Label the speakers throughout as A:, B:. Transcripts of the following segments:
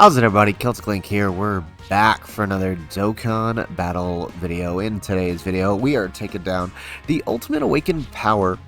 A: How's it, everybody? Celtic Link here. We're back for another Dokkan battle video. In today's video, we are taking down the Ultimate Awakened Power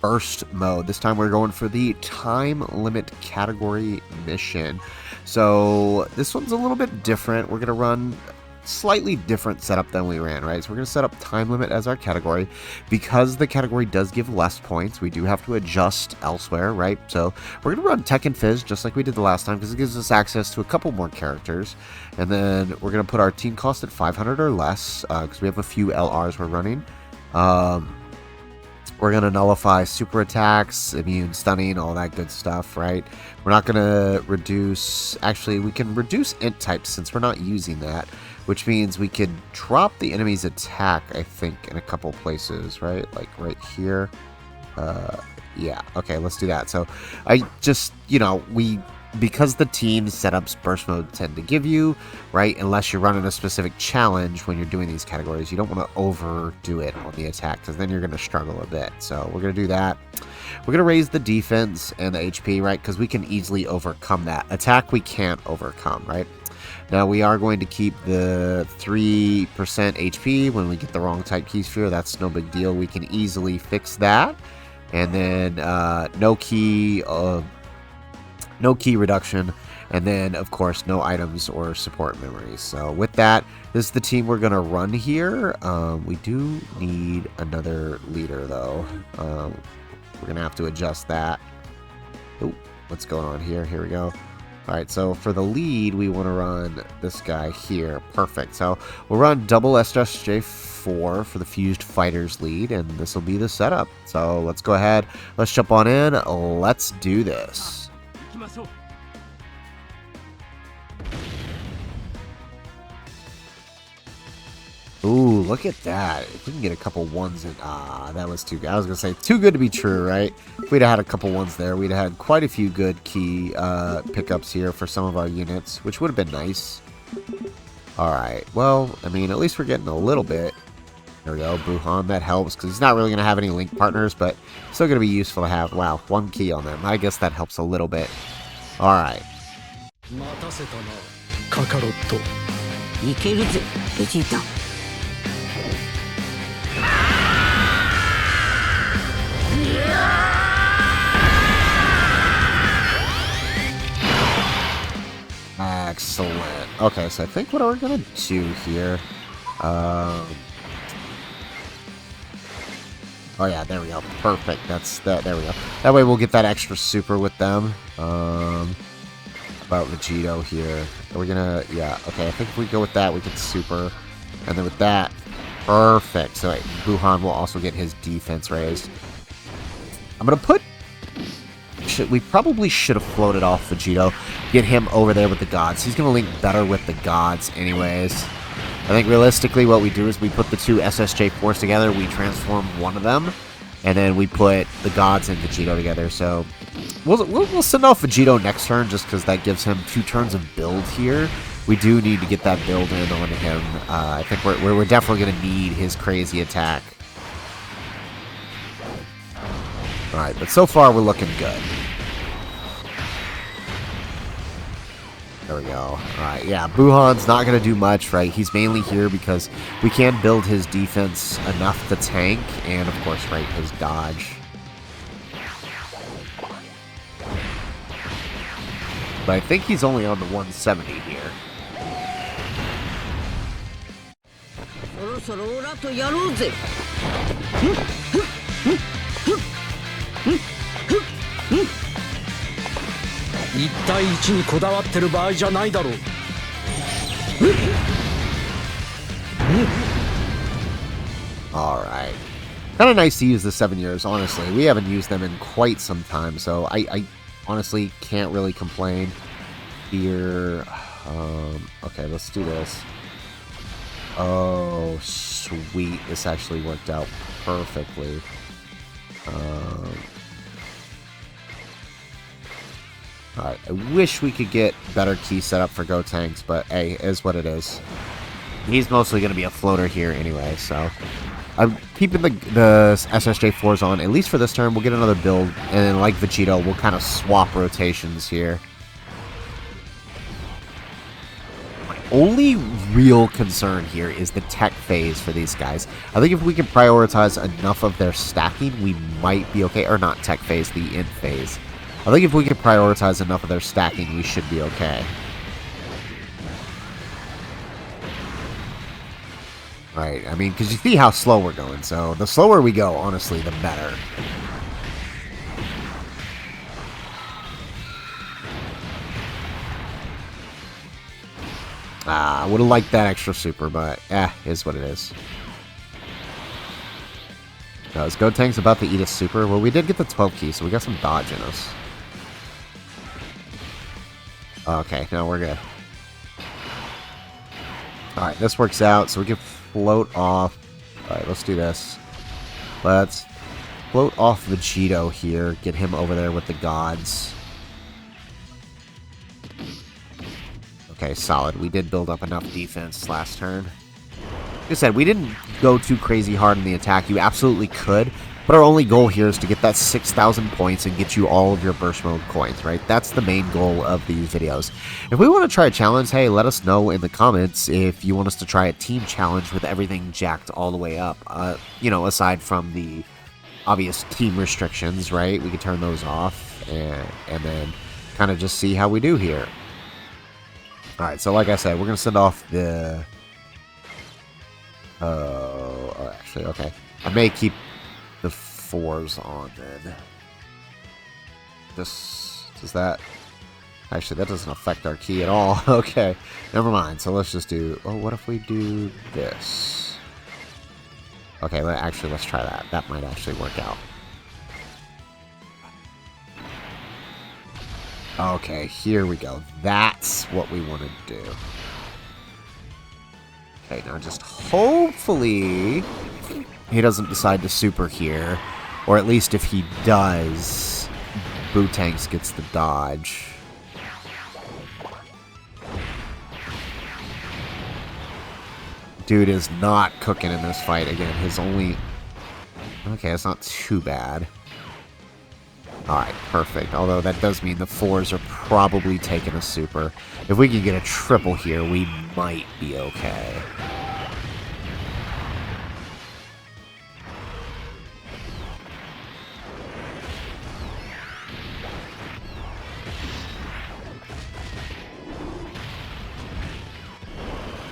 A: Burst mode. This time we're going for the time limit category mission. So this one's a little bit different. We're going to run slightly different setup than we ran, right? So we're going to set up time limit as our category. Because the category does give less points, we do have to adjust elsewhere, right? So we're going to run Tech and Fizz just like we did the last time, because it gives us access to a couple more characters. And then we're going to put our team cost at 500 or less, because we have a few LRs we're running. We're going to nullify super attacks, immune, stunning, all that good stuff, right? We're not going to reduce... Actually, we can reduce int types since we're not using that, which means we could drop the enemy's attack, I think, in a couple places, right? Like right here. Yeah, okay, let's do that. So I just, because the team setups burst mode tend to give you, right, unless you're running a specific challenge when you're doing these categories, you don't want to overdo it on the attack, because then you're going to struggle a bit. So we're going to do that. We're going to raise the defense and the HP, right, because we can easily overcome that. Attack we can't overcome, right? Now we are going to keep the 3% HP when we get the wrong type key sphere. That's no big deal. We can easily fix that. And then no key reduction, and then of course no items or support memories. So with that, this is the team we're gonna run here. We do need another leader though. We're gonna have to adjust that. Oh, what's going on here? Here we go. All right, so for the lead, we want to run this guy here. Perfect. So we'll run double SSJ4 for the Fused Fighters lead, and this will be the setup. So let's go ahead. Let's jump on in. Let's do this. Ooh, look at that. If we can get a couple ones in... that was too good. I was going to say, too good to be true, right? If we'd have had a couple ones there, we'd have had quite a few good key pickups here for some of our units, which would have been nice. Alright, well, I mean, at least we're getting a little bit. There we go, Gohan, that helps, because he's not really going to have any link partners, but still going to be useful to have. Wow, one key on them. I guess that helps a little bit. Alright. Excellent. Okay, so I think what we're gonna do here. Oh yeah, there we go. Perfect. That's that. There we go. That way we'll get that extra super with them. About Vegito here. Are we gonna? Yeah. Okay. I think if we go with that, we get super, and then with that, perfect. So Gohan will also get his defense raised. I'm gonna put. We probably should have floated off Vegito. Get him over there with the gods. He's going to link better with the gods anyways. I think realistically what we do is we put the two SSJ4s together. We transform one of them. And then we put the gods and Vegito together. So we'll send off Vegito next turn just because that gives him 2 turns of build here. We do need to get that build in on him. I think we're definitely going to need his crazy attack. Alright, but so far we're looking good. There we go. Alright, yeah, Gohan's not going to do much, right? He's mainly here because we can build his defense enough to tank, and of course, right, his dodge. But I think he's only on the 170 here. Alright. Kind of nice to use the 7 years, honestly. We haven't used them in quite some time, so I honestly can't really complain here. Okay, let's do this. Oh, sweet. This actually worked out perfectly. Alright, I wish we could get better key setup for Go Tanks, but hey, it is what it is. He's mostly going to be a floater here anyway, so I'm keeping the SSJ4s on, at least for this turn. We'll get another build, and then like Vegito, we'll kind of swap rotations here. only real concern here is the tech phase for these guys. I think if we can prioritize enough of their stacking, we might be okay. Or not tech phase, the int phase. I think if we can prioritize enough of their stacking, we should be okay. Right, I mean, because you see how slow we're going, so the slower we go, honestly, the better. I would have liked that extra super, but is what it is. Now, is Gotenks about to eat a super? Well, we did get the 12 key, so we got some dodge in us. Okay, now we're good. Alright, this works out, so we can float off. Alright, let's do this. Let's float off Vegito here, get him over there with the gods. Okay, solid. We did build up enough defense last turn. Like I said, we didn't go too crazy hard in the attack. You absolutely could, but our only goal here is to get that 6,000 points and get you all of your burst mode coins, right? That's the main goal of these videos. If we want to try a challenge, hey, let us know in the comments if you want us to try a team challenge with everything jacked all the way up. You know, aside from the obvious team restrictions, right? We can turn those off and then kind of just see how we do here. Alright, so like I said, we're going to send off the... Oh, actually, okay. I may keep the 4s on then. Does that... Actually, that doesn't affect our key at all. Okay, never mind. So let's just do... Oh, what if we do this? Okay, actually, let's try that. That might actually work out. Okay, here we go. That's what we want to do. Okay, now just hopefully he doesn't decide to super here. Or at least if he does, Bootanks gets the dodge. Dude is not cooking in this fight again. His only... Okay, it's not too bad. Alright, perfect. Although that does mean the 4s are probably taking a super. If we can get a triple here, we might be okay.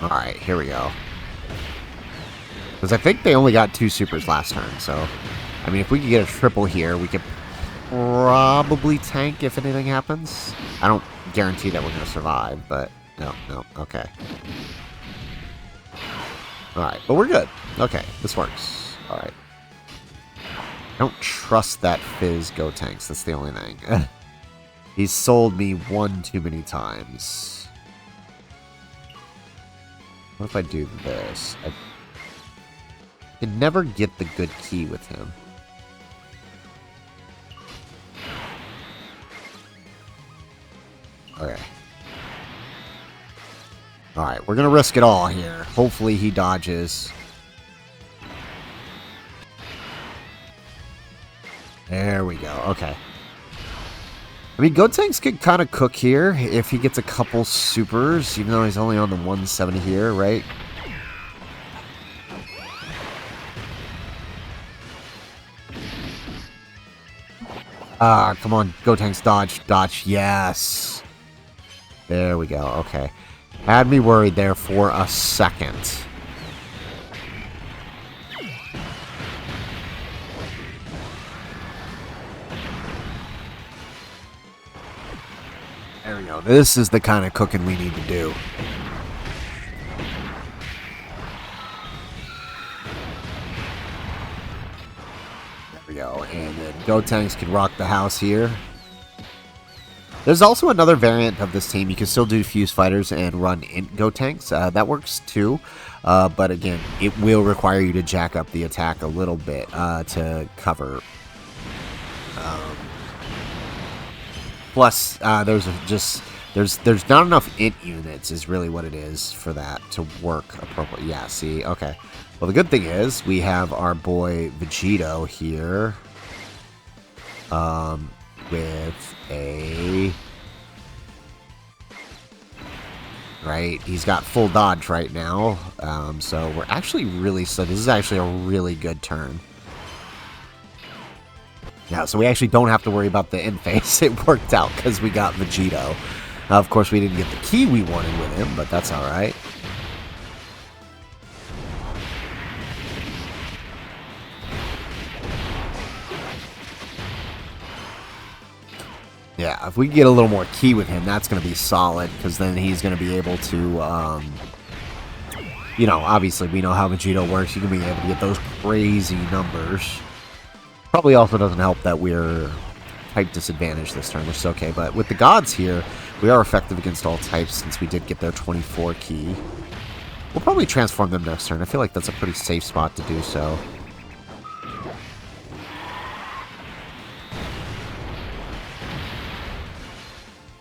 A: Alright, here we go. Because I think they only got 2 supers last turn, so... I mean, if we could get a triple here, we could probably tank if anything happens. I don't guarantee that we're going to survive, but... No, okay. Alright, but we're good. Okay, this works. Alright. I don't trust that Fizz Gotenks, that's the only thing. He's sold me one too many times. What if I do this? I can never get the good key with him. Okay. Alright, we're gonna risk it all here. Hopefully he dodges. There we go. Okay. I mean, Gotenks could kind of cook here if he gets a couple supers, even though he's only on the 170 here, right? Ah, come on. Gotenks, dodge, dodge. Yes. There we go. Okay. Had me worried there for a second. There we go. This is the kind of cooking we need to do. There we go. And then Gotenks can rock the house here. There's also another variant of this team. You can still do Fuse Fighters and run Int Gotenks. That works too. But again, it will require you to jack up the attack a little bit to cover. Plus, there's not enough int units is really what it is for that to work appropriately. Yeah, see? Okay. Well, the good thing is we have our boy Vegito here with a... right? He's got full dodge right now, so we're actually really... So this is actually a really good turn. Yeah, so we actually don't have to worry about the end phase. It worked out because we got Vegito. Of course, we didn't get the key we wanted with him, but that's alright. Yeah, if we get a little more key with him, that's going to be solid, because then he's going to be able to, you know, obviously we know how Vegito works. You're going to be able to get those crazy numbers. Probably also doesn't help that we're type disadvantage this turn, which is okay. But with the gods here, we are effective against all types since we did get their 24 key. We'll probably transform them next turn. I feel like that's a pretty safe spot to do so.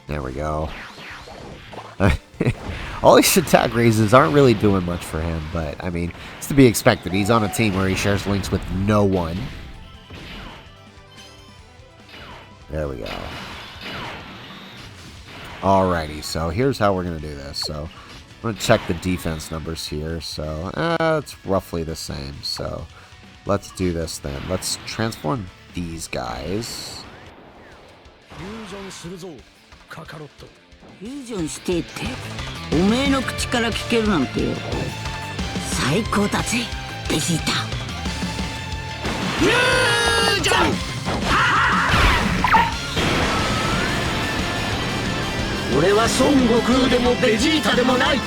A: There we go. All these attack raises aren't really doing much for him, but, I mean, it's to be expected. He's on a team where he shares links with no one. There we go. Alrighty, so here's how we're going to do this. So, I'm going to check the defense numbers here. So, it's roughly the same. So, let's do this then. Let's transform these guys.
B: フュージョンしてっておめえの口から聞けるなんてよ最高だぜベジータフュージョン俺は孫悟空でもベジータでもない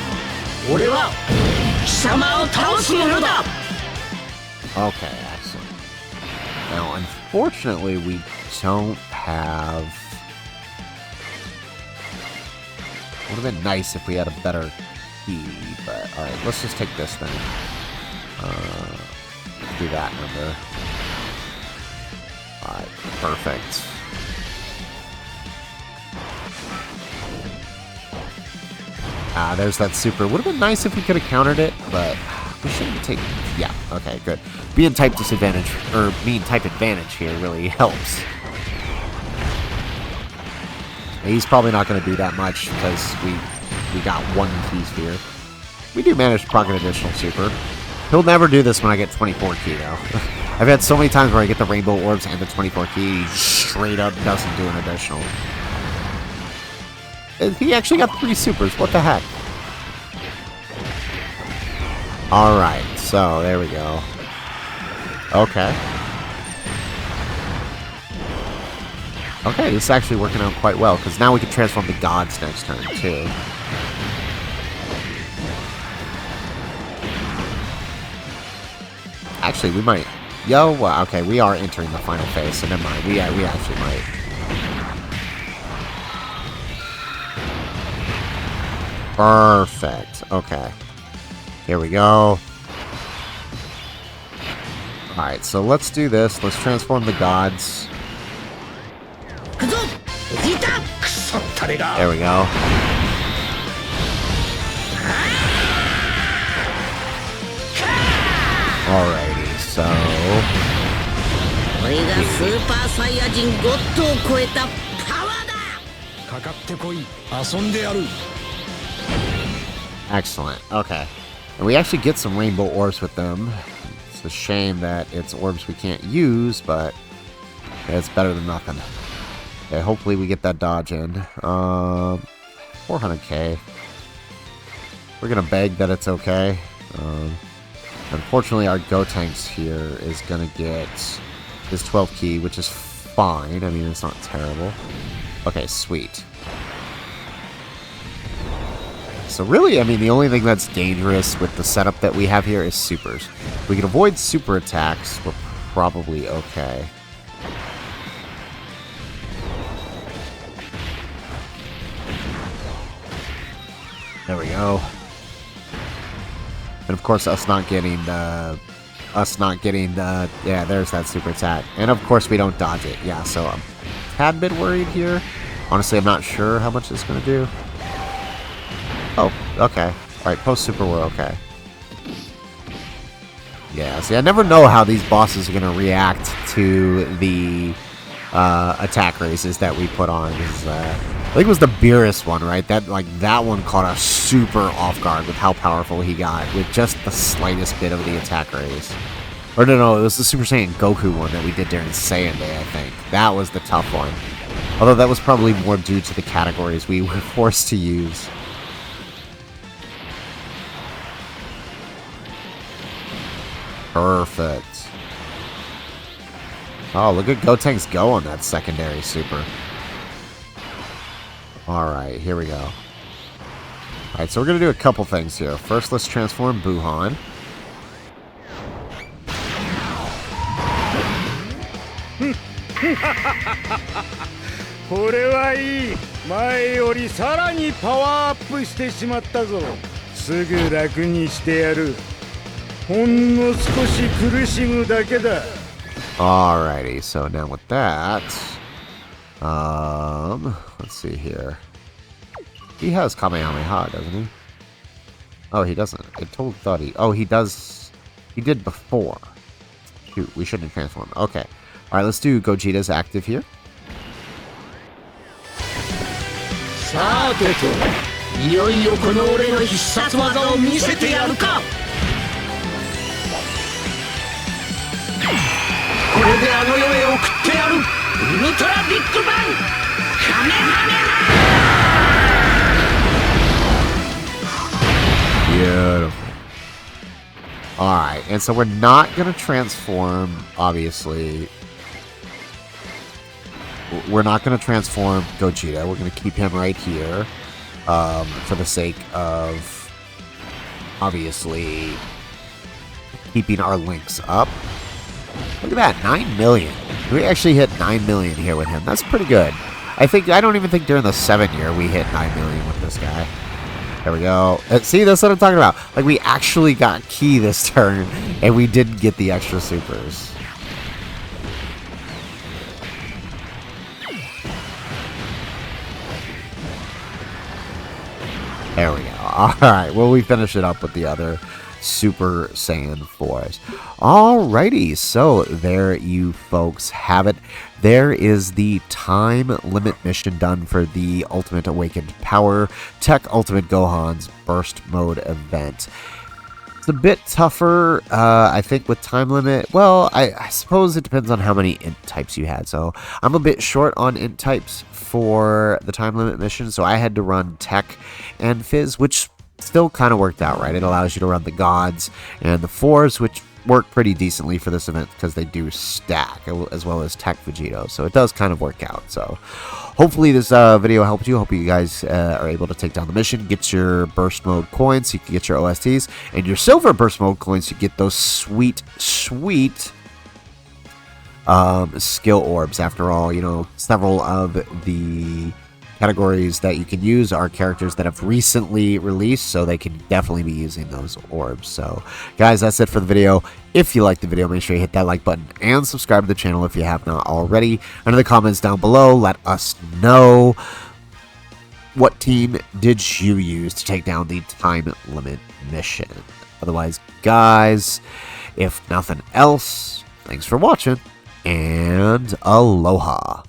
B: 俺は貴様を倒す者だ
A: Okay, excellent. Now, unfortunately, we don't have... Would have been nice if we had a better key, but alright, let's just take this then. Do that number. Alright, perfect. There's that super. Would have been nice if we could have countered it, but we shouldn't take... Yeah, okay, good. Being type disadvantage, or being type advantage here really helps. He's probably not going to do that much because we got one key sphere. We do manage to proc an additional super. He'll never do this when I get 24 key though. I've had so many times where I get the rainbow orbs and the 24 key, he straight up doesn't do an additional. He actually got 3 supers, what the heck? Alright, so there we go. Okay. Okay, this is actually working out quite well, because now we can transform the gods next turn, too. Actually, we might... okay, we are entering the final phase, so never mind. We actually might. Perfect. Okay. Here we go. Alright, so let's do this. Let's transform the gods. There we go. Alrighty, so... Excellent, okay. And we actually get some rainbow orbs with them. It's a shame that it's orbs we can't use, but it's better than nothing. Okay, hopefully we get that dodge in. 400k. We're gonna beg that it's okay. Unfortunately, our Gotenks here is gonna get this 12 key, which is fine. I mean, it's not terrible. Okay, sweet. So really, I mean, the only thing that's dangerous with the setup that we have here is supers. If we can avoid super attacks, we're probably okay. There we go. And of course, us not getting the... Yeah, there's that super attack. And of course, we don't dodge it. Yeah, so I'm a tad bit worried here. Honestly, I'm not sure how much it's going to do. Oh, okay. Alright, post-super, we're okay. Yeah, see, I never know how these bosses are going to react to the attack raises that we put on. think it was the Beerus one, right? That one caught us super off guard with how powerful he got with just the slightest bit of the attack raise. Or no, it was the Super Saiyan Goku one that we did during Saiyan Day, I think. That was the tough one. Although that was probably more due to the categories we were forced to use. Perfect. Oh, look at Gotenks go on that secondary super. Alright, here we go. Alright, so we're going to do a couple things here. First, let's transform Gohan. Alrighty, so now with that, let's see here. He has Kamehameha, doesn't he? Oh, he doesn't. I totally thought he... Oh, he does... He did before. Shoot, we shouldn't have transformed. Okay. Alright, let's do Gogeta's active here. Beautiful. Alright, and so we're not going to transform, obviously. We're not going to transform Gogeta. We're going to keep him right here for the sake of, obviously, keeping our links up. Look at that, 9 million. We actually hit 9 million here with him. That's pretty good. I don't even think during the 7-year we hit 9 million with this guy. There we go. See, that's what I'm talking about. Like, we actually got Ki this turn, and we didn't get the extra supers. There we go. Alright, well, we finish it up with the other Super Saiyan 4s. Alrighty, so there you folks have it. There is the time limit mission done for the Ultimate Awakened Power Tech Ultimate Gohan's Burst Mode event. It's a bit tougher, I think, with time limit. Well, I suppose it depends on how many int types you had. So I'm a bit short on int types for the time limit mission, so I had to run Tech and Fizz, which still kind of worked out, right? It allows you to run the Gods and the 4s, which work pretty decently for this event because they do stack, as well as Tech Vegito, so it does kind of work out. So hopefully this video helped you. Hope you guys are able to take down the mission, get your burst mode coins so you can get your OSTs, and your silver burst mode coins to get those sweet skill orbs. After all, you know, several of the categories that you can use are characters that have recently released, so they can definitely be using those orbs. So guys, that's it for the video. If you liked the video, make sure you hit that like button and subscribe to the channel if you have not already. And in the comments down below, let us know, what team did you use to take down the time limit mission? Otherwise, guys, if nothing else, thanks for watching, and aloha.